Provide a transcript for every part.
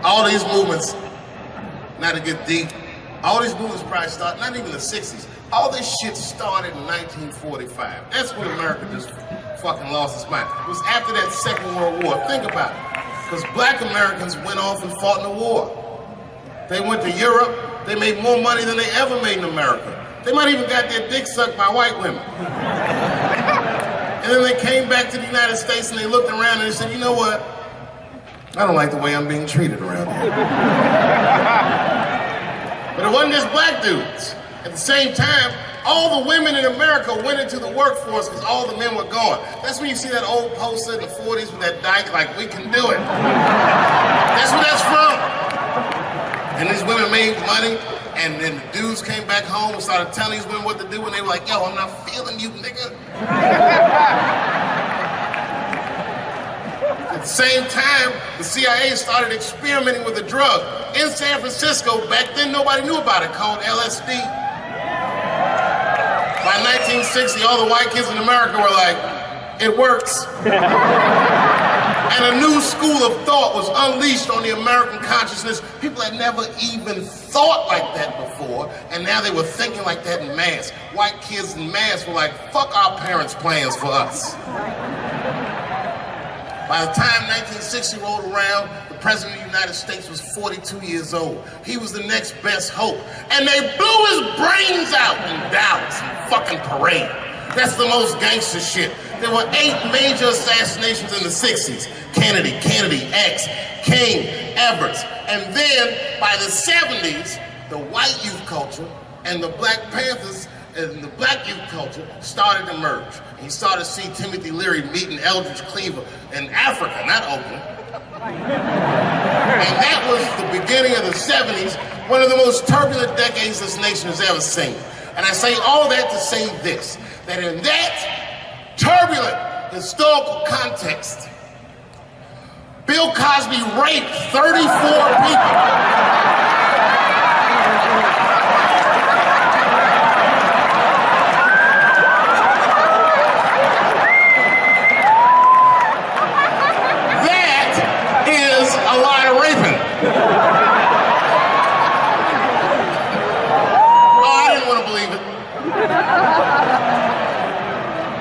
all these movements, not to get deep, all these movements probably started, not even the 60s. All this shit started in 1945. That's when America just fucking lost its mind. It was after that Second World War. Think about it. Because black Americans went off and fought in the war. They went to Europe. They made more money than they ever made in America. They might even got their dick sucked by white women. And then they came back to the United States and they looked around and they said, you know what? I don't like the way I'm being treated around here. But it wasn't just black dudes. At the same time, all the women in America went into the workforce because all the men were gone. That's when you see that old poster in the 40s with that dyke, like, we can do it. That's where that's from. And these women made money, and then the dudes came back home and started telling these women what to do, and they were like, yo, I'm not feeling you, nigga. At the same time, the CIA started experimenting with a drug in San Francisco. Back then, nobody knew about it, called LSD. By 1960, all the white kids in America were like, it works. And a new school of thought was unleashed on the American consciousness. People had never even thought like that before, and now they were thinking like that in mass. White kids in mass were like, fuck our parents' plans for us. By the time 1960 rolled around, the President of the United States was 42 years old. He was the next best hope. And they blew his brains out in Dallas, in fucking parade. That's the most gangster shit. There were 8 major assassinations in the 60s. Kennedy, X, King, Everett. And then, by the 70s, the white youth culture and the Black Panthers and the black youth culture started to merge. And you started to see Timothy Leary meeting Eldridge Cleaver in Africa, not Oakland. And that was the beginning of the 70s, one of the most turbulent decades this nation has ever seen. And I say all that to say this, that in that turbulent historical context, Bill Cosby raped 34 people.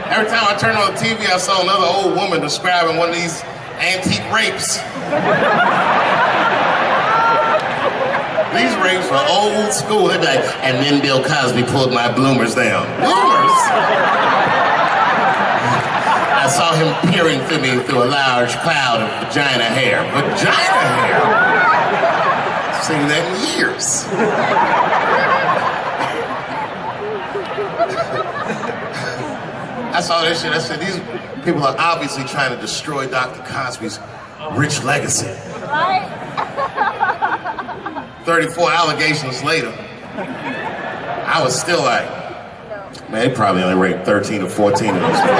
Every time I turned on the TV, I saw another old woman describing one of these antique rapes. These rapes were old school. They'd be like, and then Bill Cosby pulled my bloomers down. Bloomers? I saw him peering through me through a large cloud of vagina hair. Vagina hair? I've seen that in years. I saw this shit, I said, these people are obviously trying to destroy Dr. Cosby's rich legacy. Right? 34 allegations later, I was still like, man, they probably only raped 13 or 14 of those people.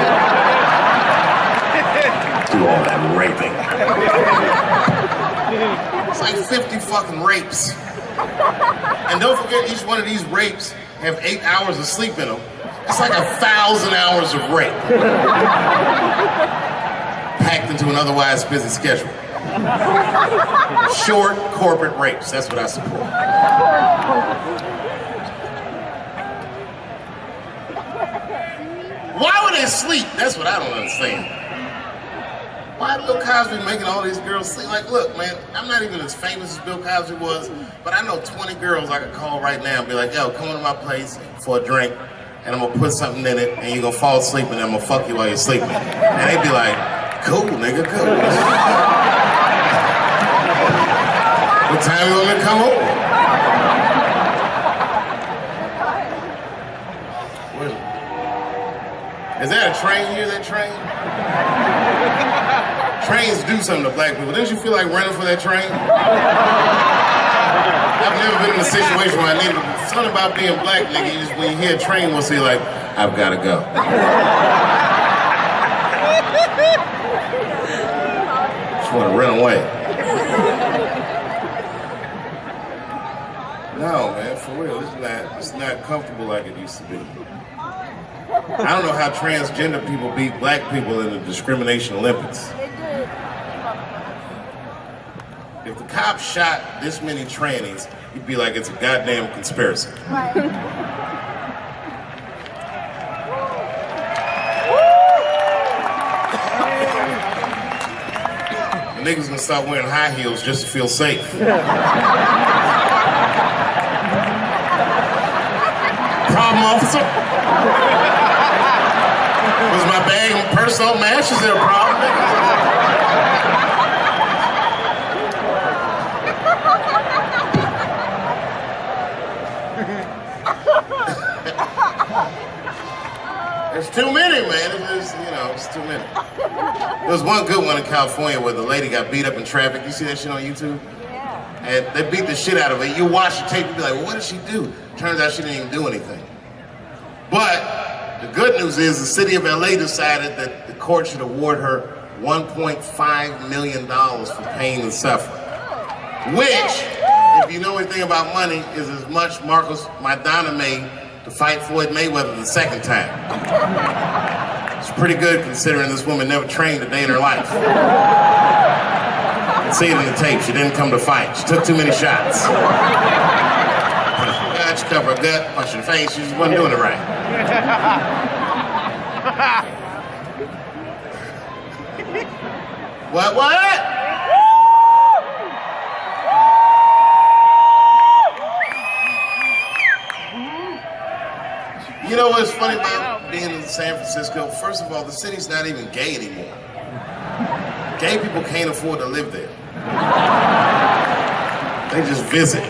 Do all that raping. It's like 50 fucking rapes. And don't forget, each one of these rapes have 8 hours of sleep in them. It's like 1,000 hours of rape. Packed into an otherwise busy schedule. Short corporate rapes, that's what I support. Why would they sleep? That's what I don't understand. Why is Bill Cosby making all these girls sleep? Like, look, man, I'm not even as famous as Bill Cosby was, but I know 20 girls I could call right now and be like, yo, come to my place for a drink, and I'm gonna put something in it, and you're gonna fall asleep, and I'm gonna fuck you while you're sleeping. And they'd be like, cool, nigga, cool. What time you want me to come over? Is that a train here, that train? Trains do something to black people. Didn't you feel like running for that train? I've never been in a situation where I needed something about being black, nigga. You just, when you hear a train, we'll see like, I've got to go. Just want to run away. No, man, for real, it's not comfortable like it used to be. I don't know how transgender people beat black people in the discrimination Olympics. if the cops shot this many trannies, you'd be like, it's a goddamn conspiracy. Right. The niggas gonna start wearing high heels just to feel safe. Problem, officer? Was my bag and purse all matched? Is there a problem? There's too many, man. It's too many. There was one good one in California where the lady got beat up in traffic. You see that shit on YouTube? Yeah. And they beat the shit out of her. You watch the tape, you be like, well, what did she do? Turns out she didn't even do anything. But the good news is the city of LA decided that the court should award her $1.5 million for pain and suffering. Which, if you know anything about money, is as much Marcos Maidana made to fight Floyd Mayweather the second time. It's pretty good considering this woman never trained a day in her life. You can see it in the tape, she didn't come to fight. She took too many shots. She covered her gut, punched her face, she just wasn't doing it right. What? You know what's funny about being in San Francisco? First of all, the city's not even gay anymore. Gay people can't afford to live there. They just visit.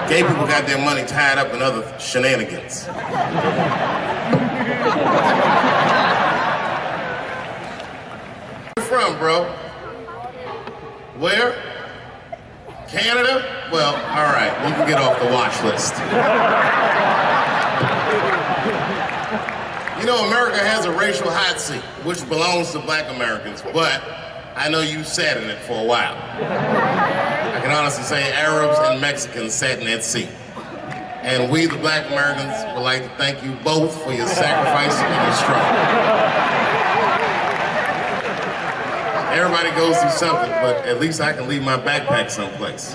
Gay people got their money tied up in other shenanigans. Where you from, bro? Where? Canada? Well, all right, you can get off the watch list. You know, America has a racial hot seat, which belongs to black Americans, but I know you sat in it for a while. I can honestly say Arabs and Mexicans sat in that seat. And we, the black Americans, would like to thank you both for your sacrifice and your struggle. Everybody goes through something, but at least I can leave my backpack someplace.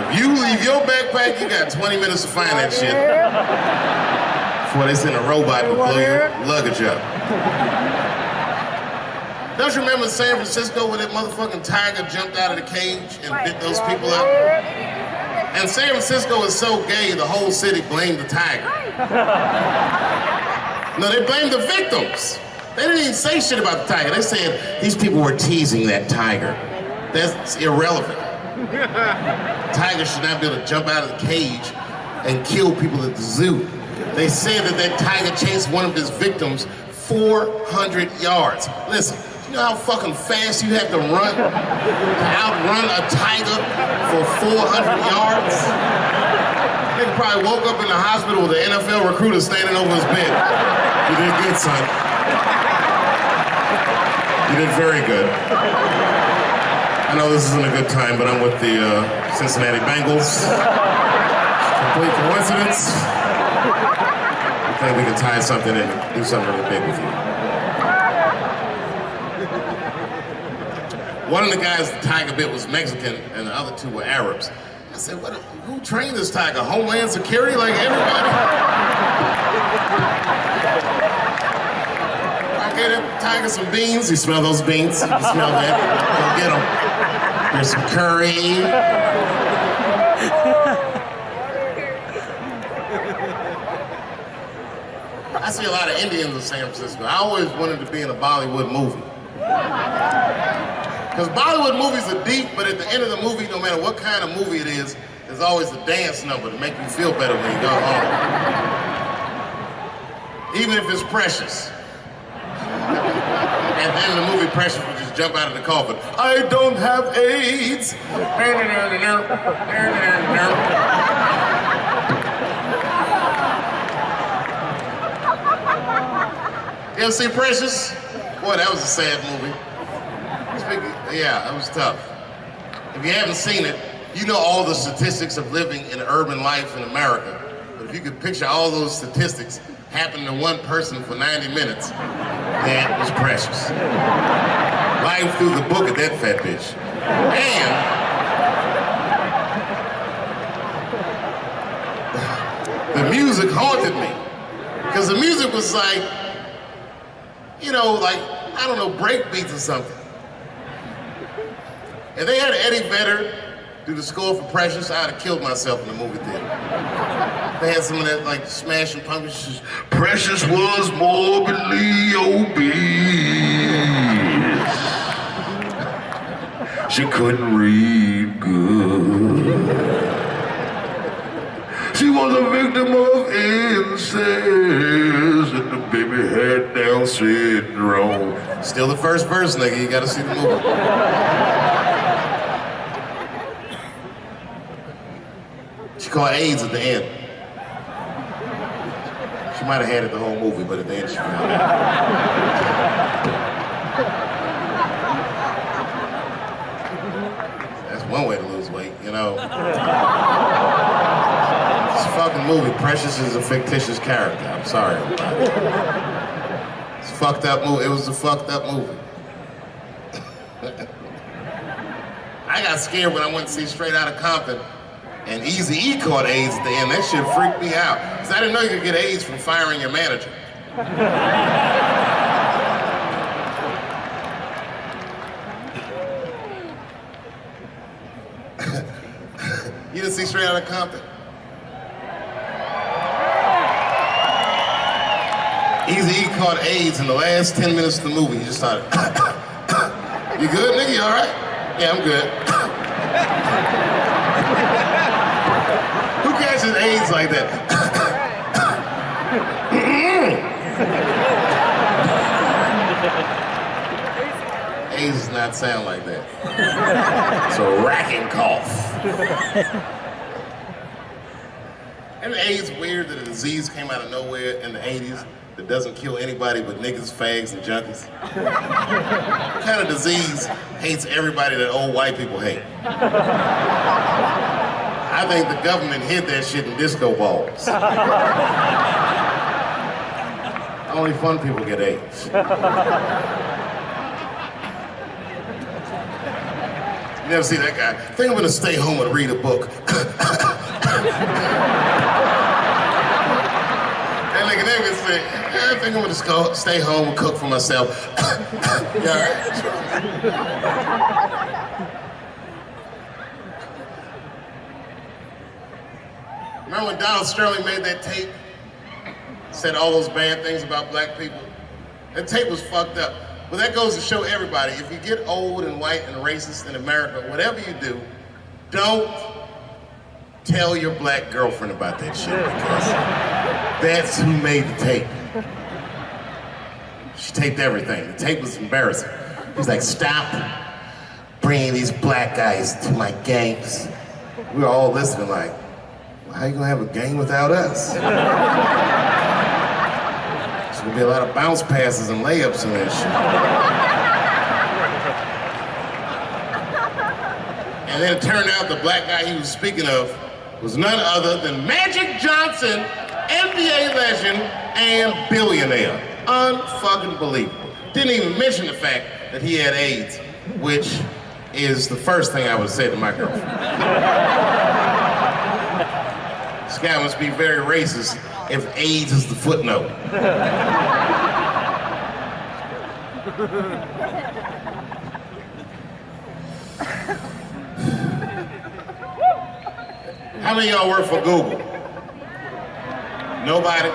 If you leave your backpack, you got 20 minutes to find that shit before they send a robot to blow your luggage up. Don't you remember San Francisco when that motherfucking tiger jumped out of the cage and bit those people up? And San Francisco is so gay, the whole city blamed the tiger. No, they blamed the victims. They didn't even say shit about the tiger. They said these people were teasing that tiger. That's irrelevant. Tiger should not be able to jump out of the cage and kill people at the zoo. They said that that tiger chased one of his victims 400 yards. Listen, you know how fucking fast you have to run to outrun a tiger for 400 yards? Nigga probably woke up in the hospital with an NFL recruiter standing over his bed. You did good, son. You did very good. I know this isn't a good time, but I'm with the Cincinnati Bengals. Complete coincidence. I think we can tie something in and do something really big with you. One of the guys the tiger bit was Mexican, and the other two were Arabs. I said, who trained this tiger? Homeland Security, like everybody? I gave that tiger some beans. You smell those beans? You can smell that. Go get them. There's some curry. I see a lot of Indians in San Francisco. I always wanted to be in a Bollywood movie. Because Bollywood movies are deep, but at the end of the movie, no matter what kind of movie it is, there's always a dance number to make you feel better when you go home. Even if it's Precious. At the end of the movie, Precious would just jump out of the coffin. I don't have AIDS. You ever see Precious? Boy, that was a sad movie. Yeah, that was tough. If you haven't seen it, you know all the statistics of living in urban life in America. But if you could picture all those statistics happening to one person for 90 minutes, that was Precious. Life through the book at that fat bitch. And the music haunted me. Because the music was like, you know, like, I don't know, break beats or something. If they had Eddie Vedder do the score for Precious, I'd have killed myself in the movie theater. They had some of that, like, Smashing Pumpkins. Precious was morbidly obese. She couldn't read good. She was a victim of incest, and the baby had Down syndrome. Still the first verse, nigga. You gotta see the movie. She caught AIDS at the end. She might have had it the whole movie, but at the end she found it. That's one way to lose weight, you know. It's a fucking movie. Precious is a fictitious character. I'm sorry about it. It's a fucked up movie. It was a fucked up movie. I got scared when I went to see Straight Outta Compton. And Eazy-E caught AIDS at the end. That shit freaked me out. Because I didn't know you could get AIDS from firing your manager. You didn't see Straight Outta Compton? Eazy-E caught AIDS in the last 10 minutes of the movie. He just started, you good, nigga? You all right? Yeah, I'm good. Who catches AIDS like that? AIDS does not sound like that. It's a racking cough. And AIDS weird that a disease came out of nowhere in the 80s that doesn't kill anybody but niggas, fags, and junkies. What kind of disease hates everybody that old white people hate? I think the government hid that shit in disco balls. Only fun people get AIDS. You never see that guy? I think I'm gonna stay home and read a book. That nigga never say, I think I'm gonna stay home and cook for myself. You all right? Remember when Donald Sterling made that tape? Said all those bad things about black people? That tape was fucked up. But that goes to show everybody, if you get old and white and racist in America, whatever you do, don't tell your black girlfriend about that shit, because that's who made the tape. She taped everything. The tape was embarrassing. He was like, stop bringing these black guys to my games. We were all listening like, well, how you gonna have a game without us? There's gonna be a lot of bounce passes and layups in that shit. And then it turned out the black guy he was speaking of was none other than Magic Johnson, NBA legend and billionaire. Unfucking believable. Didn't even mention the fact that he had AIDS, which is the first thing I would say to my girlfriend. This guy must be very racist if AIDS is the footnote. How many of y'all work for Google? Nobody?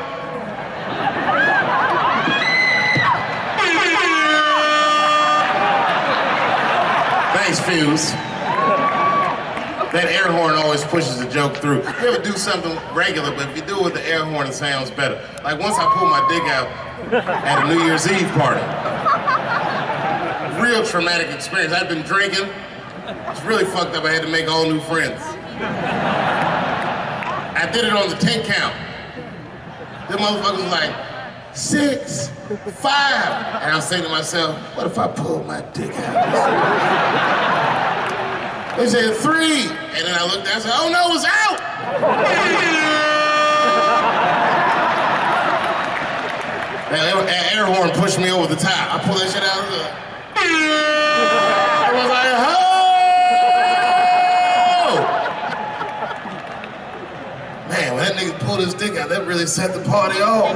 Thanks, Fuse. That air horn always pushes the joke through. You ever do something regular, but if you do it with the air horn, it sounds better. Like once I pulled my dick out at a New Year's Eve party. Real traumatic experience. I'd been drinking. It's really fucked up. I had to make all new friends. I did it on the 10 count. The motherfucker was like, 6, 5. And I was saying to myself, what if I pulled my dick out? They said 3. And then I looked down and said, oh no, it's out! That air horn pushed me over the top. I pulled that shit out of the... I was like, oh! Man, when that nigga pulled his dick out, that really set the party off.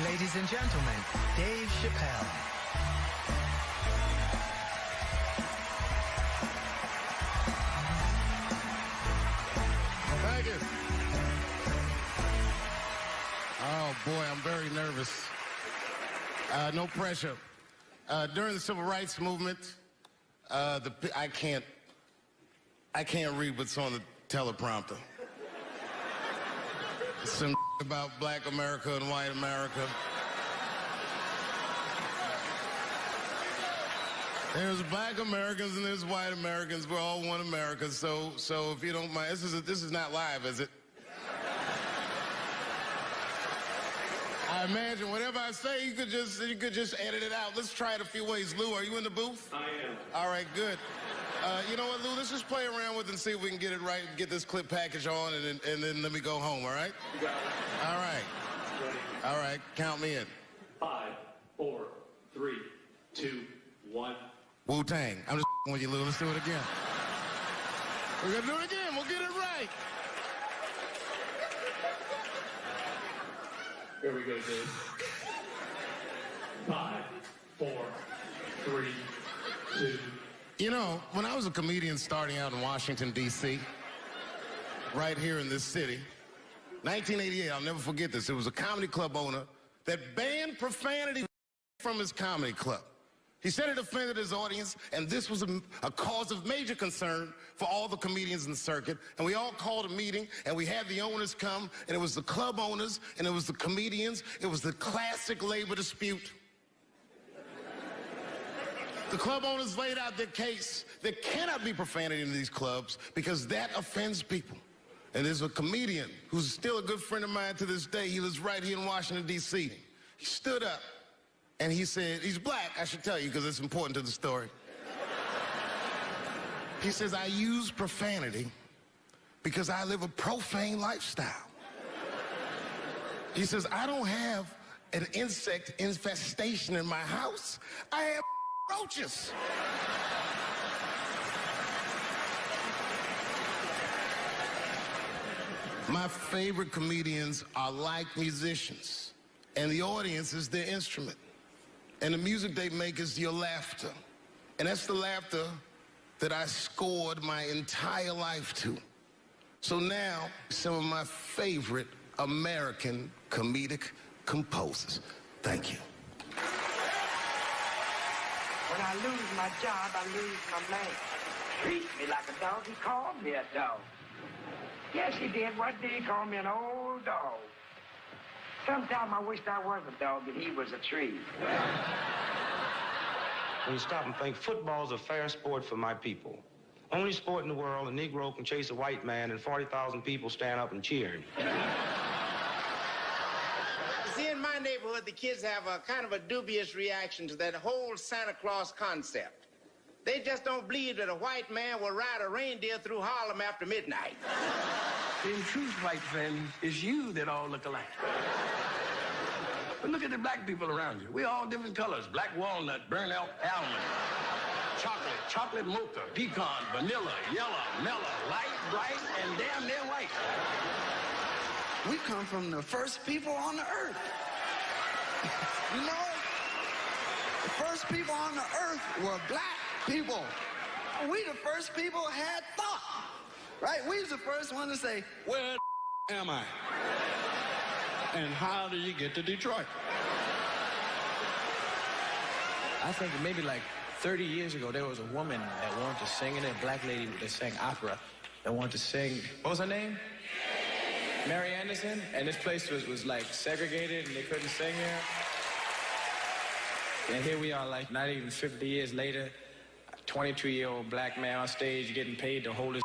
Ladies and gentlemen, Dave Chappelle. Thank you. Oh boy, I'm very nervous. No pressure. During the Civil Rights Movement, I can't read what's on the teleprompter. Some about Black America and white America. There's Black Americans and there's white Americans. We're all one America. So if you don't mind, this is not live, is it? I imagine whatever I say, you could just edit it out. Let's try it a few ways. Lou, are you in the booth? I am. All right, good. You know what, Lou? Let's just play around with it and see if we can get it right, get this clip package on, and then let me go home, all right? You got it. All right. Ready. All right, count me in. 5, 4, 3, 2, 1. Wu-Tang. I'm just with you, Lou. Let's do it again. We're gonna do it again. We'll get it right. Here we go, Dave. 5, 4, 3, 2. You know, when I was a comedian starting out in Washington, D.C., right here in this city, 1988, I'll never forget this. It was a comedy club owner that banned profanity from his comedy club. He said it offended his audience, and this was a cause of major concern for all the comedians in the circuit. And we all called a meeting, and we had the owners come, and it was the club owners, and it was the comedians. It was the classic labor dispute. The club owners laid out their case. There cannot be profanity in these clubs because that offends people. And there's a comedian who's still a good friend of mine to this day. He lives right here in Washington, D.C. He stood up and he said, he's black, I should tell you, because it's important to the story. He says, I use profanity because I live a profane lifestyle. He says, I don't have an insect infestation in my house. I have roaches. My favorite comedians are like musicians, and the audience is their instrument. And the music they make is your laughter. And that's the laughter that I scored my entire life to. So now, some of my favorite American comedic composers. Thank you. When I lose my job, I lose my man. Treat me like a dog, he called me a dog. Yes, he did. What did he call me? An old dog. Sometimes I wished I was a dog and he was a tree. When you stop and think, football's a fair sport for my people. Only sport in the world a Negro can chase a white man and 40,000 people stand up and cheer him. See, in my neighborhood, the kids have a kind of a dubious reaction to that whole Santa Claus concept. They just don't believe that a white man will ride a reindeer through Harlem after midnight. In truth, white friend, it's you that all look alike. But look at the black people around you. We're all different colors. Black walnut, burnt almond, chocolate mocha, pecan, vanilla, yellow, mellow, light, bright, and damn near white. We come from the first people on the earth. You know, the first people on the earth were black people. We the first people had thought, right? We was the first one to say, Where the am I? And how do you get to Detroit? I think maybe like 30 years ago, there was a woman that wanted to sing in it, a black lady that sang opera, that wanted to sing, what was her name? Mary Anderson, and this place was like segregated and they couldn't sing here. And here we are, like not even 50 years later, a 22-year-old black man on stage getting paid to hold his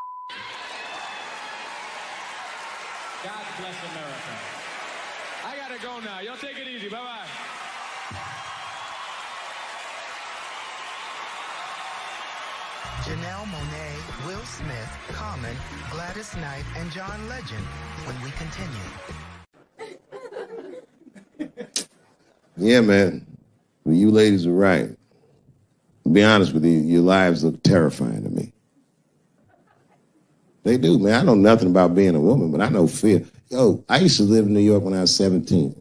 God bless America. I gotta go now. Y'all take it easy. Bye-bye. Janelle Monáe, Will Smith, Common, Gladys Knight, and John Legend when we continue. Yeah, man. Well, you ladies are right. To be honest with you, your lives look terrifying to me. They do, man. I know nothing about being a woman, but I know fear. Yo, I used to live in New York when I was 17,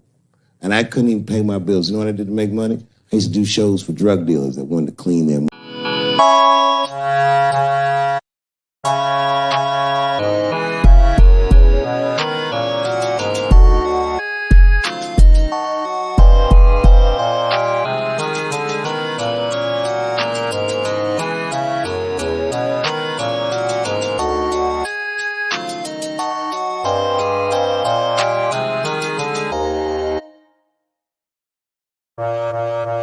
and I couldn't even pay my bills. You know what I did to make money? I used to do shows for drug dealers that wanted to clean their Bye.